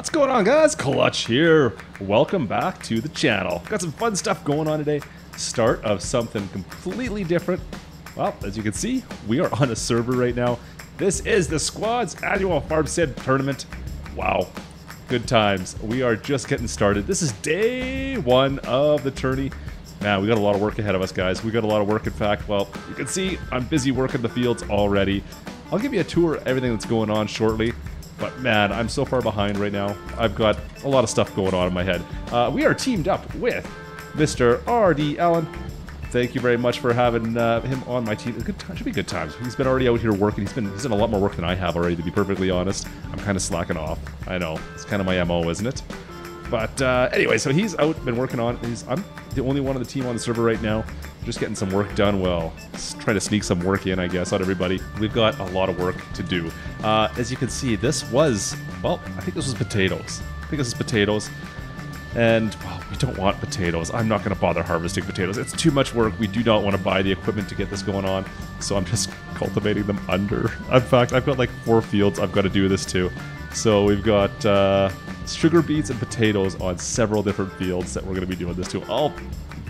What's going on, guys? Klutch here. Welcome back to the channel. Got some fun stuff going on today. Start of something completely different. Well, as you can see, we are on a server right now. This is the squad's annual farm sim tournament. Wow, good times. We are just getting started. This is day one of the tourney. Man, we got a lot of work ahead of us, guys. We got a lot of work, in fact. Well, you can see I'm busy working the fields already. I'll give you a tour of everything that's going on shortly. But man, I'm so far behind right now. I've got a lot of stuff going on in my head. We are teamed up with Mr. R.D. Allen. Thank you very much for having him on my team. It should be good times. He's been already out here working. He's done a lot more work than I have already, to be perfectly honest. I'm kind of slacking off. I know. It's kind of my MO, isn't it? But anyway, so he's out, been working on. I'm the only one on the team on the server right now. Just getting some work done. Well, trying to sneak some work in, I guess, on everybody. We've got a lot of work to do. As you can see, this was, well, I think this was potatoes. I think this is potatoes. And, well, we don't want potatoes. I'm not going to bother harvesting potatoes. It's too much work. We do not want to buy the equipment to get this going on. So I'm just cultivating them under. In fact, I've got like 4 fields I've got to do this to. So we've got sugar beets and potatoes on several different fields that we're going to be doing this to. I'll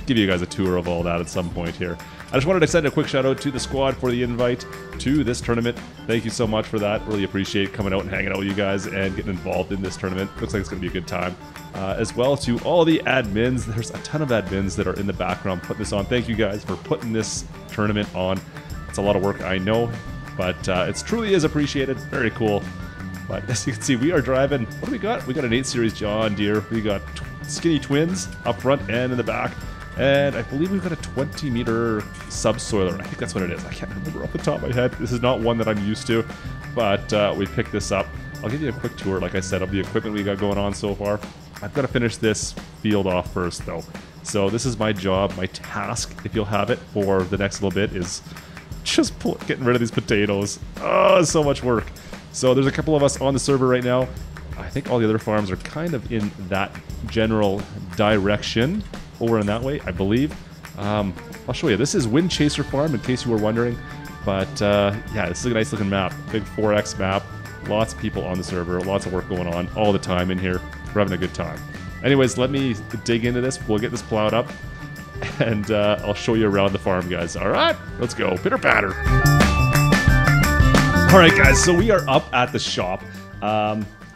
give you guys a tour of all that at some point here. I just wanted to send a quick shout out to the squad for the invite to this tournament. Thank you so much for that. Really appreciate coming out and hanging out with you guys and getting involved in this tournament. Looks like it's going to be a good time. As well to all the admins. There's a ton of admins that are in the background putting this on. Thank you guys for putting this tournament on. It's a lot of work, I know, but it truly is appreciated. Very cool. But as you can see, we are driving, what do we got? We got an 8 Series John Deere. We got skinny twins up front and in the back. And I believe we've got a 20-meter subsoiler. I think that's what it is. I can't remember off the top of my head. This is not one that I'm used to, but we picked this up. I'll give you a quick tour, like I said, of the equipment we got going on so far. I've got to finish this field off first, though. So this is my job, my task, if you'll have it, for the next little bit is just getting rid of these potatoes. Oh, so much work. So there's a couple of us on the server right now. I think all the other farms are kind of in that general direction. Over in that way, I believe. I'll show you. This is Windchaser Farm, in case you were wondering. But yeah, this is a nice looking map. Big 4X map. Lots of people on the server. Lots of work going on all the time in here. We're having a good time. Anyways, let me dig into this. We'll get this plowed up. And I'll show you around the farm, guys. Alright, let's go. Pitter patter. Alright, guys, so we are up at the shop.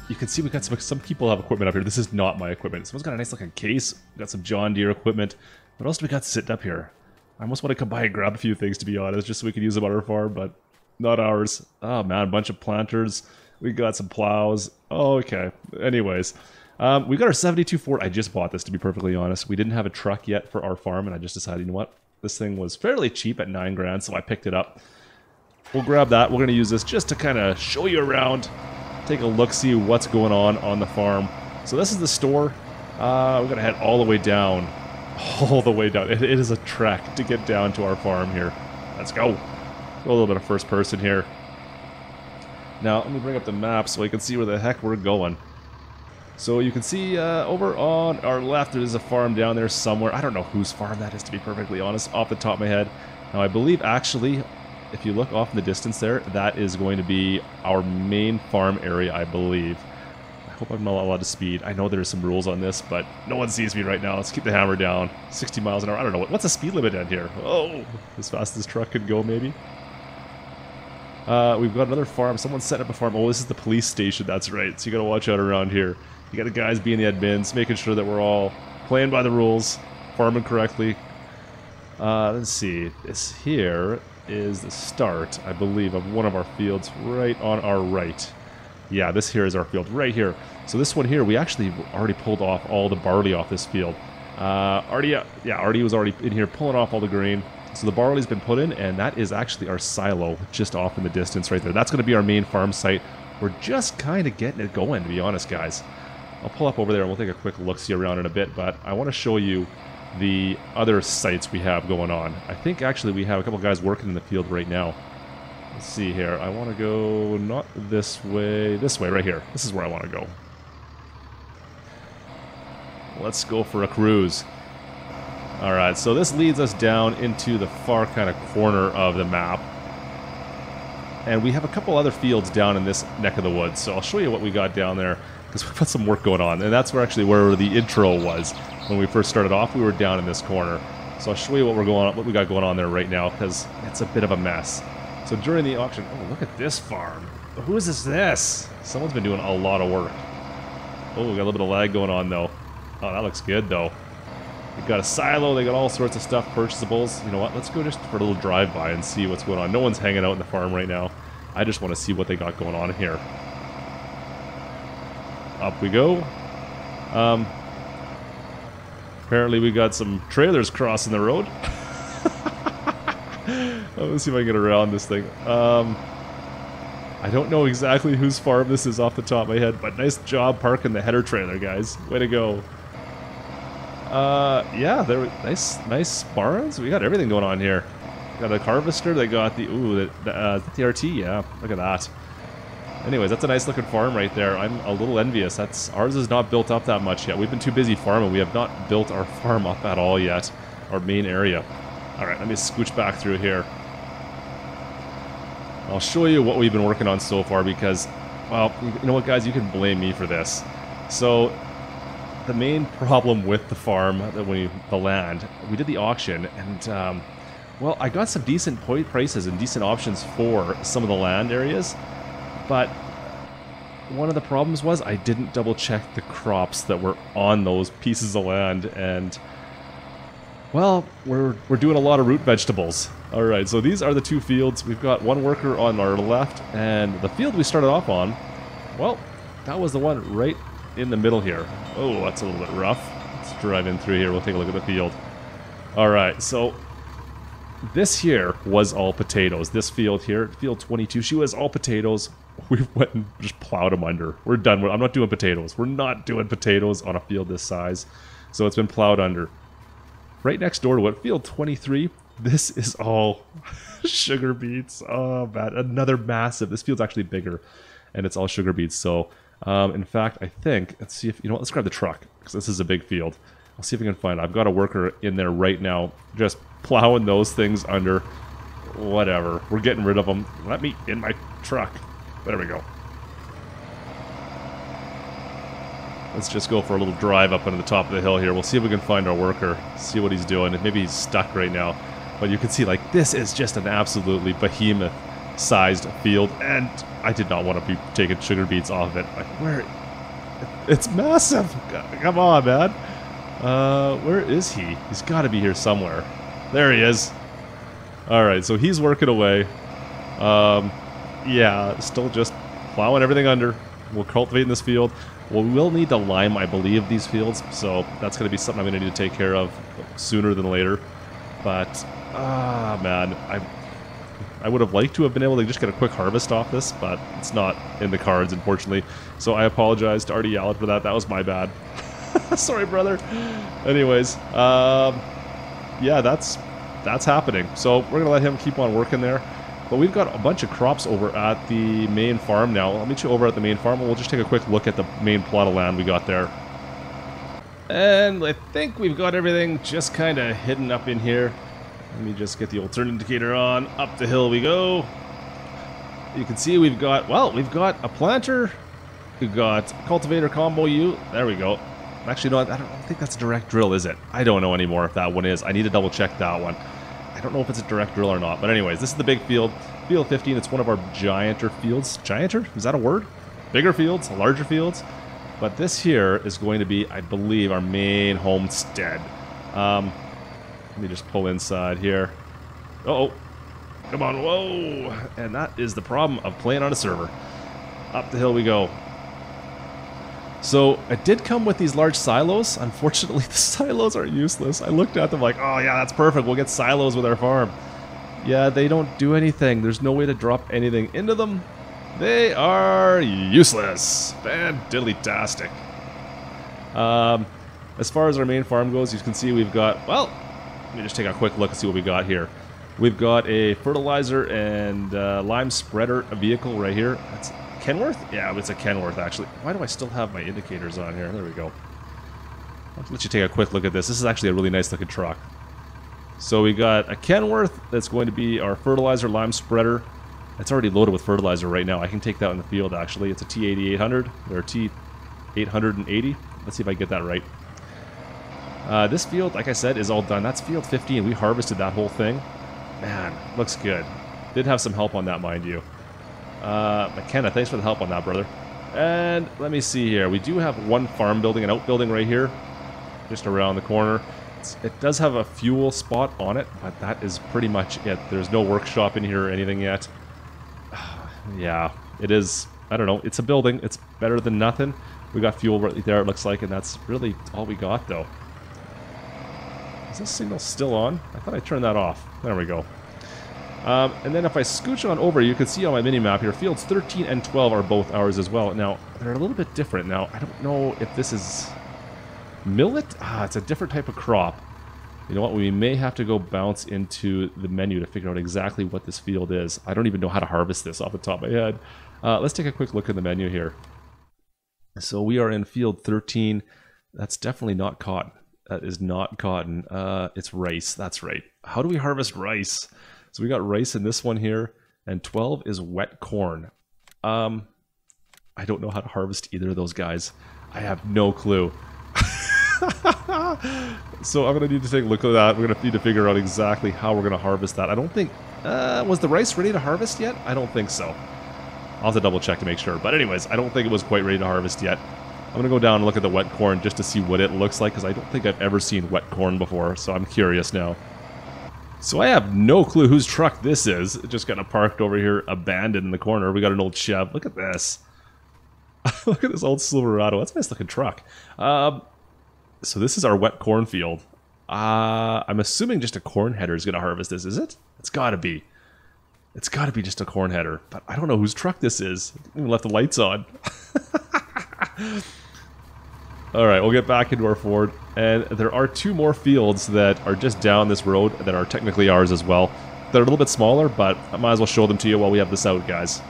You can see we got some people have equipment up here. This is not my equipment. Someone's got a nice looking case. We got some John Deere equipment. What else do we got sitting up here? I almost want to come by and grab a few things, to be honest, just so we can use them on our farm, but not ours. Oh man, a bunch of planters. We got some plows. Oh, okay. Anyways, we got our 72 Ford. I just bought this, to be perfectly honest. We didn't have a truck yet for our farm, and I just decided, you know what? This thing was fairly cheap at 9 grand, so I picked it up. We'll grab that. We're going to use this just to kind of show you around. Take a look, see what's going on the farm. So this is the store. We're gonna head all the way down. All the way down. It is a trek to get down to our farm here. Let's go. Go a little bit of first person here. Now, let me bring up the map so I can see where the heck we're going. So you can see over on our left, there's a farm down there somewhere. I don't know whose farm that is, to be perfectly honest, off the top of my head. Now, I believe, actually, if you look off in the distance there, that is going to be our main farm area, I believe. I hope I'm not allowed to speed. I know there's some rules on this, but no one sees me right now. Let's keep the hammer down. 60 miles an hour. I don't know. What's the speed limit down here? Oh, as fast as this truck could go, maybe. We've got another farm. Someone set up a farm. Oh, this is the police station. That's right. So you got to watch out around here. You got the guys being the admins, making sure that we're all playing by the rules, farming correctly. Let's see. This here is the start, I believe, of one of our fields right on our right. Yeah, this here is our field right here. So this one here, we actually already pulled off all the barley off this field. Artie was already in here pulling off all the grain. So the barley's been put in, and that is actually our silo just off in the distance right there. That's going to be our main farm site. We're just kind of getting it going, to be honest, guys. I'll pull up over there and we'll take a quick look-see around in a bit, but I want to show you the other sites we have going on. I think actually we have a couple guys working in the field right now. Let's see here. I want to go not this way right here. This is where I want to go. Let's go for a cruise. Alright, so this leads us down into the far kind of corner of the map. And we have a couple other fields down in this neck of the woods, so I'll show you what we got down there. because we've got some work going on. And that's where the intro was. When we first started off, we were down in this corner. So I'll show you what we got going on there right now, because it's a bit of a mess. So during the auction, oh, look at this farm. Who is this? Someone's been doing a lot of work. Oh, we got a little bit of lag going on, though. Oh, that looks good, though. We've got a silo. They got all sorts of stuff, purchasables. You know what? Let's go just for a little drive-by and see what's going on. No one's hanging out in the farm right now. I just want to see what they got going on here. Up we go. Apparently we got some trailers crossing the road. Let's see if I can get around this thing. I don't know exactly whose farm this is off the top of my head, but nice job parking the header trailer, guys. Way to go. Yeah, there were nice barns. We got everything going on here. Got a harvester. They got the the RT. Yeah, look at that. Anyways, that's a nice looking farm right there. I'm a little envious. Ours is not built up that much yet. We've been too busy farming. We have not built our farm up at all yet. Our main area. All right, let me scooch back through here. I'll show you what we've been working on so far because, well, you know what, guys? You can blame me for this. So, the main problem with the farm, the land, we did the auction, and, well, I got some decent prices and decent options for some of the land areas, but one of the problems was I didn't double check the crops that were on those pieces of land, and, well, we're doing a lot of root vegetables. Alright, so these are the two fields. We've got one worker on our left, and the field we started off on, well, that was the one right in the middle here. Oh, that's a little bit rough. Let's drive in through here. We'll take a look at the field. Alright, so this here was all potatoes. This field here, field 22, she was all potatoes. We went and just plowed them under. We're done with. I'm not doing potatoes. We're not doing potatoes on a field this size. So it's been plowed under. Right next door to it, field 23, this is all sugar beets. Oh, man. Another massive. This field's actually bigger, and it's all sugar beets. So, in fact, I think, let's see if, you know what, let's grab the truck, because this is a big field. I'll see if we can find it. I've got a worker in there right now, just plowing those things under. Whatever. We're getting rid of them. Let me in my truck. There we go. Let's just go for a little drive up onto the top of the hill here. We'll see if we can find our worker, see what he's doing. Maybe he's stuck right now. But you can see, like, this is just an absolutely behemoth-sized field, and I did not want to be taking sugar beets off of it. Like, where? It's massive! Come on, man. Where is he? He's got to be here somewhere. There he is. Alright, so he's working away. Yeah, still just plowing everything under. We're cultivating this field. Well, we will need to lime, I believe, these fields, so that's going to be something I'm going to need to take care of sooner than later. But, man, I would have liked to have been able to just get a quick harvest off this, but it's not in the cards, unfortunately. So I apologize to Artie Yallett for that. That was my bad. Sorry, brother. Anyways, yeah, that's happening. So we're going to let him keep on working there. But we've got a bunch of crops over at the main farm now. I'll meet you over at the main farm, and we'll just take a quick look at the main plot of land we got there. And I think we've got everything just kind of hidden up in here. Let me just get the old turn indicator on. Up the hill we go. You can see we've got, well, we've got a planter. We've got cultivator combo U. There we go. Actually, no, I don't think that's a direct drill, is it? I don't know anymore if that one is. I need to double check that one. I don't know if it's a direct drill or not. But anyways, this is the big field. Field 15, it's one of our gianter fields. Gianter? Is that a word? Bigger fields, larger fields. But this here is going to be, I believe, our main homestead. Let me just pull inside here. Uh-oh. Come on, whoa! And that is the problem of playing on a server. Up the hill we go. So, it did come with these large silos. Unfortunately, the silos are useless. I looked at them like, oh yeah, that's perfect. We'll get silos with our farm. Yeah, they don't do anything. There's no way to drop anything into them. They are useless. Fan-diddly-tastic. As far as our main farm goes, you can see we've got, well, let me just take a quick look and see what we got here. We've got a fertilizer and lime spreader vehicle right here. That's Kenworth? Yeah, it's a Kenworth, actually. Why do I still have my indicators on here? There we go. I'll let you take a quick look at this. This is actually a really nice looking truck. So we got a Kenworth that's going to be our fertilizer lime spreader. It's already loaded with fertilizer right now. I can take that in the field, actually. It's a T8800 or 880. Let's see if I get that right. This field, like I said, is all done. That's field 15. We harvested that whole thing. Man, looks good. Did have some help on that, mind you. McKenna, thanks for the help on that, brother. And let me see here. We do have one farm building, an outbuilding right here, just around the corner. It does have a fuel spot on it, but that is pretty much it. There's no workshop in here or anything yet. Yeah, it is. I don't know. It's a building. It's better than nothing. We got fuel right there, it looks like, and that's really all we got, though. Is this signal still on? I thought I turned that off. There we go. And then if I scooch on over, you can see on my mini-map here, fields 13 and 12 are both ours as well. Now, they're a little bit different. Now, I don't know if this is millet. It's a different type of crop. You know what? We may have to go bounce into the menu to figure out exactly what this field is. I don't even know how to harvest this off the top of my head. Let's take a quick look in the menu here. So we are in field 13. That's definitely not cotton. That is not cotton. It's rice. That's right. How do we harvest rice? So we got rice in this one here, and 12 is wet corn. I don't know how to harvest either of those guys. I have no clue. So I'm going to need to take a look at that. We're going to need to figure out exactly how we're going to harvest that. I don't think... was the rice ready to harvest yet? I don't think so. I'll have to double check to make sure. But anyways, I don't think it was quite ready to harvest yet. I'm going to go down and look at the wet corn just to see what it looks like, because I don't think I've ever seen wet corn before, so I'm curious now. So I have no clue whose truck this is. It just got parked over here, abandoned in the corner. We got an old Chev. Look at this. Look at this old Silverado. That's a nice looking truck. So this is our wet cornfield. I'm assuming just a corn header is going to harvest this, is it? It's got to be. It's got to be just a corn header. But I don't know whose truck this is. I even left the lights on. Alright, we'll get back into our Ford. And there are two more fields that are just down this road that are technically ours as well. They're a little bit smaller, but I might as well show them to you while we have this out, guys.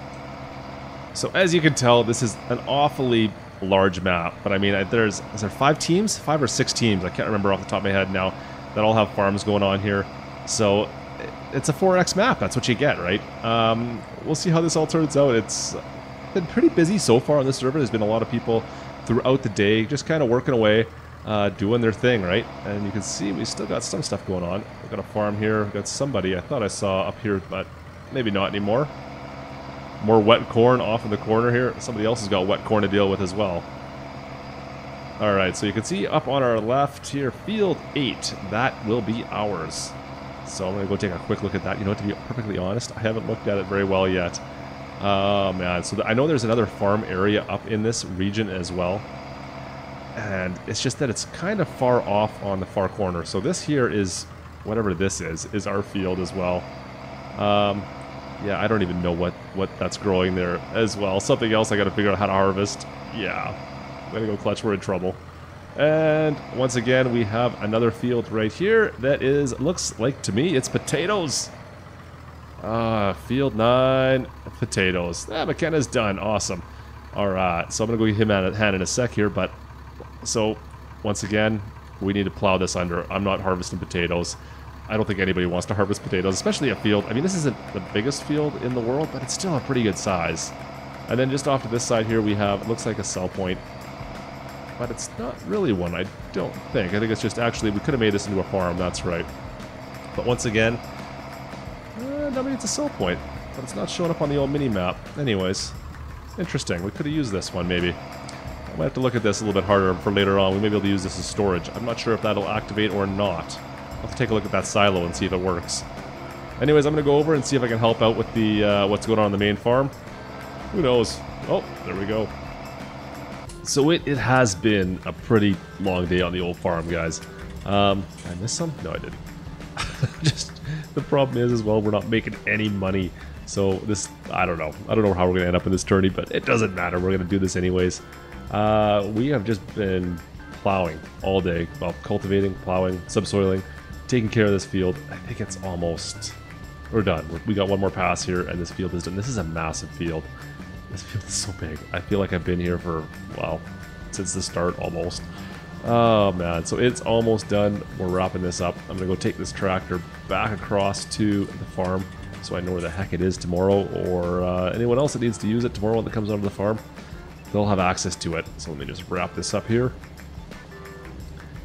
So as you can tell, this is an awfully large map. But I mean, is there 5 teams? 5 or 6 teams, I can't remember off the top of my head now, that all have farms going on here. So it's a 4X map, that's what you get, right? We'll see how this all turns out. It's been pretty busy so far on this server. There's been a lot of people throughout the day, just kind of working away, doing their thing, right? And you can see we still got some stuff going on. We've got a farm here, we've got somebody I thought I saw up here, but maybe not anymore. More wet corn off in the corner here. Somebody else has got wet corn to deal with as well. Alright, so you can see up on our left here, field 8, that will be ours. So I'm going to go take a quick look at that. You know what, to be perfectly honest, I haven't looked at it very well yet. Oh man, so I know there's another farm area up in this region as well, and it's just that it's kind of far off on the far corner. So this here is, whatever this is our field as well. Yeah, I don't even know what that's growing there as well. Something else I got to figure out how to harvest. Yeah, I'm gonna go Klutch, we're in trouble. And once again, we have another field right here that looks like to me it's potatoes. Field 9, potatoes. McKenna's done. Awesome. Alright, so I'm going to go give him a hand in a sec here, but... So, once again, we need to plow this under. I'm not harvesting potatoes. I don't think anybody wants to harvest potatoes, especially a field. I mean, this isn't the biggest field in the world, but it's still a pretty good size. And then just off to this side here, we have, it looks like a sell point. But it's not really one, I don't think. I think it's just actually, we could have made this into a farm, that's right. But once again... I mean, it's a sell point, but it's not showing up on the old mini-map. Anyways, interesting. We could have used this one, maybe. I might have to look at this a little bit harder for later on. We may be able to use this as storage. I'm not sure if that'll activate or not. I'll have to take a look at that silo and see if it works. Anyways, I'm going to go over and see if I can help out with the what's going on the main farm. Who knows? Oh, there we go. So it has been a pretty long day on the old farm, guys. Did I miss some? No, I didn't. Just... The problem is, as well, we're not making any money. So this, I don't know how we're going to end up in this tourney, but it doesn't matter. We're going to do this anyways. We have just been plowing all day. Well, cultivating, plowing, subsoiling, taking care of this field. I think it's almost, we're done. We got one more pass here, and this field is done. This is a massive field. This field is so big. I feel like I've been here for, well, since the start almost. Oh man, so it's almost done. We're wrapping this up. I'm gonna go take this tractor back across to the farm so I know where the heck it is tomorrow, or anyone else that needs to use it tomorrow when it comes onto the farm. they'll have access to it. So let me just wrap this up here.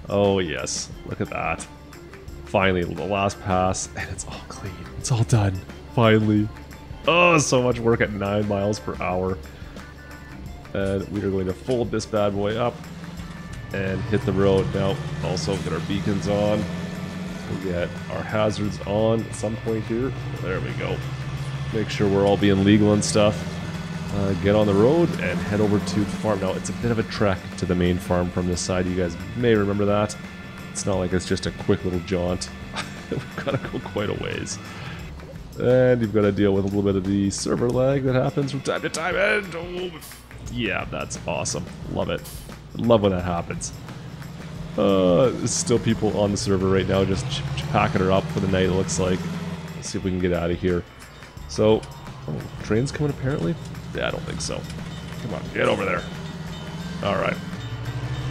Oh yes, look at that. Finally, the last pass, and it's all clean. It's all done, finally. Oh, so much work at 9 miles per hour. And we are going to fold this bad boy up and hit the road. Now, also get our beacons on. We'll get our hazards on at some point here. There we go. Make sure we're all being legal and stuff. Get on the road and head over to the farm. Now, it's a bit of a trek to the main farm from this side. You guys may remember that. It's not like it's just a quick little jaunt. We've got to go quite a ways. And you've got to deal with a little bit of the server lag that happens from time to time. And oh, yeah, that's awesome. Love it. Love when that happens. There's still people on the server right now just packing her up for the night, it looks like. Let's see if we can get out of here. So, oh, train's coming apparently? Yeah, I don't think so. Come on, get over there. Alright.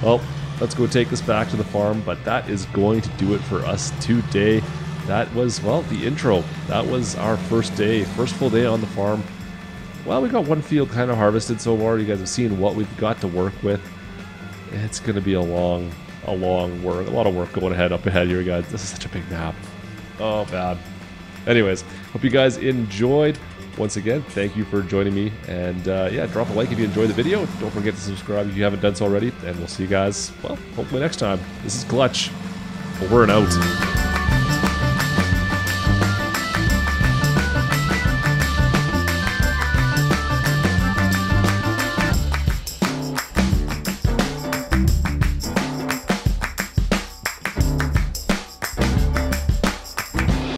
Well, let's go take this back to the farm, but that is going to do it for us today. That was, well, the intro. That was our first day, first full day on the farm. Well, we got one field kind of harvested so far. You guys have seen what we've got to work with. It's going to be a long work, a lot of work going up ahead here, guys. This is such a big map. Oh, bad. Anyways, hope you guys enjoyed. Once again, thank you for joining me. And yeah, drop a like if you enjoyed the video. Don't forget to subscribe if you haven't done so already. And we'll see you guys, well, hopefully next time. This is Klutch. Over and out.